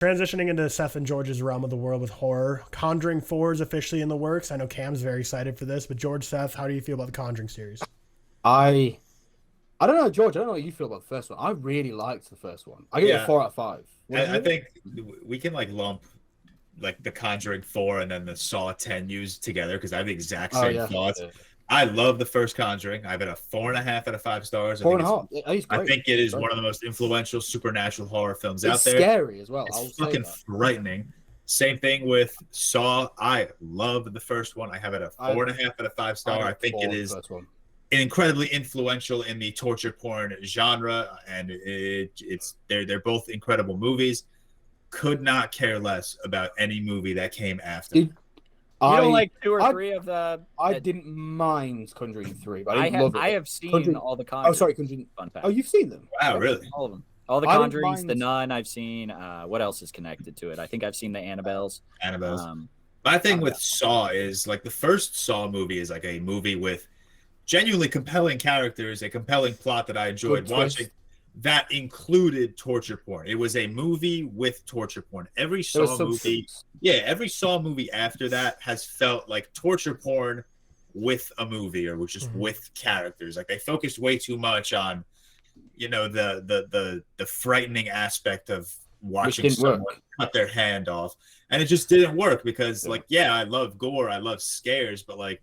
Transitioning into Seth and George's realm of the world with horror, Conjuring 4 is officially in the works. I know Cam's very excited for this, but George, Seth, how do you feel about the Conjuring series? I don't know, George. I don't know how you feel about the first one. I really liked the first one. I give it a 4 out of 5. I think we can like lump like the Conjuring 4 and then the Saw 10 used together because I have the exact same thoughts. Yeah. I love the first Conjuring. I have it a 4.5 out of 5 stars. 4.5. I think it is one of the most influential supernatural horror films out there. It's scary as well. It's fucking frightening. Same thing with Saw. I love the first one. I have it a 4.5 out of 5 star. I think it is incredibly influential in the torture porn genre, and they're both incredible movies. Could not care less about any movie that came after. You don't like 2 or 3 of the... I didn't mind Conjuring 3, but I have seen all the Conjuring. Oh, sorry, Conjuring. Oh, you've seen them? Wow, really? All of them. All the Conjurings, the Nun I've seen. What else is connected to it? I think I've seen the Annabelles. My thing with Saw is, like, the first Saw movie is like a movie with genuinely compelling characters, a compelling plot that I enjoyed watching. That included torture porn. It was a movie with torture porn. Every Saw movie after that has felt like torture porn with a movie, or which is with characters. Like, they focused way too much on, the frightening aspect of watching someone cut their hand off, and it just didn't work because, I love gore, I love scares, but like,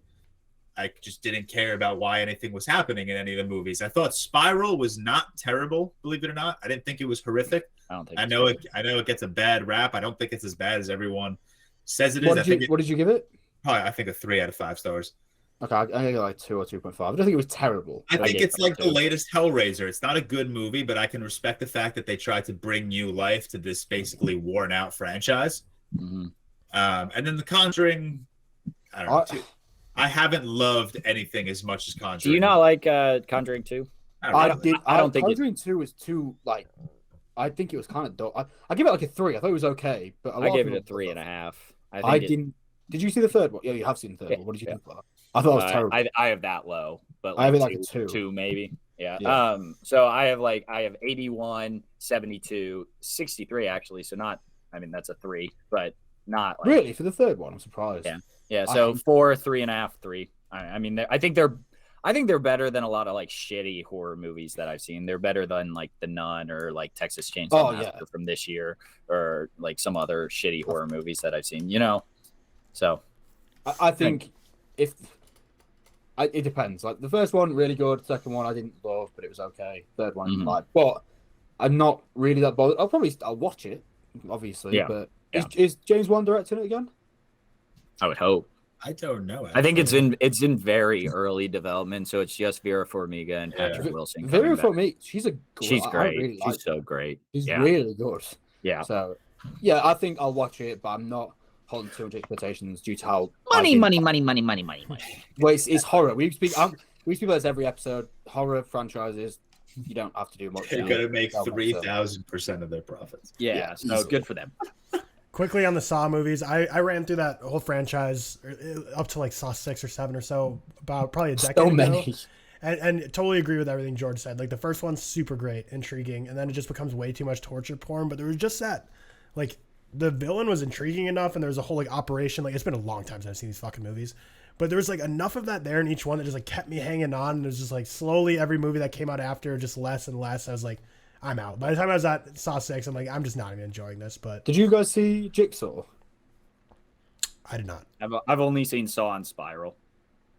I just didn't care about why anything was happening in any of the movies. I thought Spiral was not terrible, believe it or not. I didn't think it was horrific. I know it gets a bad rap. I don't think it's as bad as everyone says it is. What did you give it? Probably, I think a 3 out of 5 stars. Okay, I think like 2 or 2.5. I don't think it was terrible. I think it's like the latest Hellraiser. It's not a good movie, but I can respect the fact that they tried to bring new life to this basically worn out franchise. And then The Conjuring, I don't know. I haven't loved anything as much as Conjuring. Do you not like Conjuring 2? I don't think Conjuring 2 was too, like, I think it was kind of dull. I give it like a 3. I thought it was okay, but I gave it a 3.5. I didn't. Did you see the third one? Yeah, you have seen the third one. What did you think about it? I thought it was terrible. I have that low, but I have it like a 2. 2 maybe. Yeah. So I have 81, 72, 63 actually. So not. I mean, that's a 3, but not like, really for the third one. I'm surprised. Yeah. So 4, 3.5, 3. I mean, I think they're better than a lot of like shitty horror movies that I've seen. They're better than like The Nun or like Texas Chainsaw Massacre from this year, or like some other shitty horror movies that I've seen. So I think it depends. Like the first one, really good. Second one, I didn't love, but it was okay. Third one, but I'm not really that bothered. I'll watch it, obviously. Yeah. But is James Wan directing it again? I would hope. I don't know. I think it's in very early development, so it's just Vera Farmiga and Patrick Wilson. Vera Farmiga, she's great. Really she's so great. She's really good. Yeah. So, I think I'll watch it, but I'm not holding too much expectations due to how money. Well, it's horror. We speak about this every episode. Horror franchises, you don't have to do much. They're gonna make 3,000% of their profits. Yeah, so good for them. Quickly on the Saw movies, I ran through that whole franchise up to like Saw 6 or 7 or so, about probably a decade ago. Many. And totally agree with everything George said. Like the first one's super great, intriguing, and then it just becomes way too much torture porn. But there was just that, like, the villain was intriguing enough, and there was a whole like operation. Like, it's been a long time since I've seen these fucking movies, but there was like enough of that there in each one that just like kept me hanging on. And it was just like slowly every movie that came out after, just less and less. I was like, I'm out. By the time I was at Saw 6, I'm like, I'm just not even enjoying this. But did you guys see Jigsaw? I did not. I've only seen Saw and Spiral.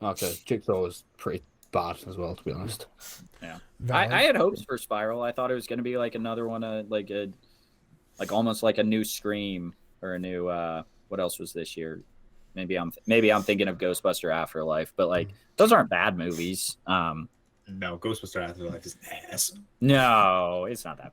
Okay, Jigsaw was pretty bad as well, to be honest. Yeah, I had hopes for Spiral. I thought it was going to be like another one, like almost like a new Scream or a new what else was this year? Maybe I'm thinking of Ghostbuster Afterlife, but like those aren't bad movies. No, Ghostbuster Afterlife is ass. No, it's not that bad.